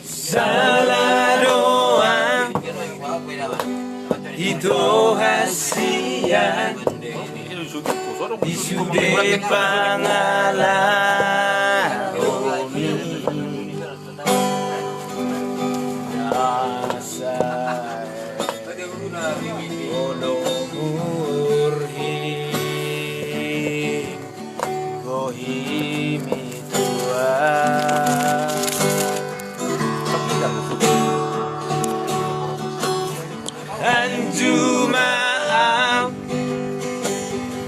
Salah doang itu hasilnya isude pangalaomi dasar olomurhi kohimi tua anjumaam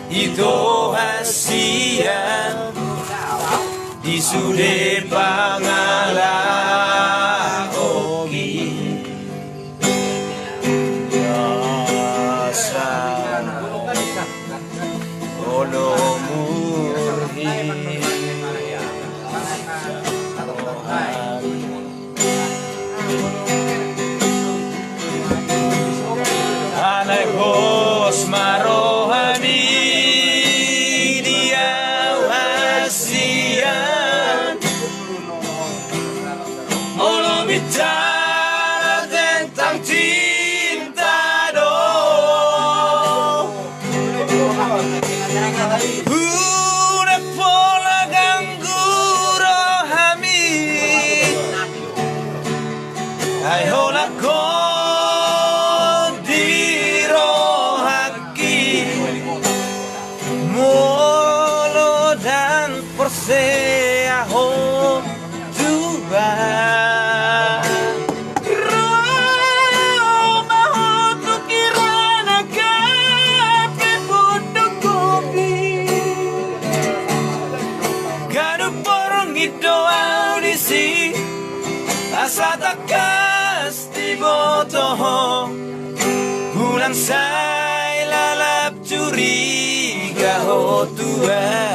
itu hasilnya isude pangalaomi dasar olomurhi Anakos marohani dia wasian Allah bicara tentang cinta dong udah pola ganggu rohami ayo lakon Molo dan perseaho dua Roma tu kirana kape bodoh kopi Gadu porong itu audisi Asa takas di botoh Bulan say lalap curiga ho tua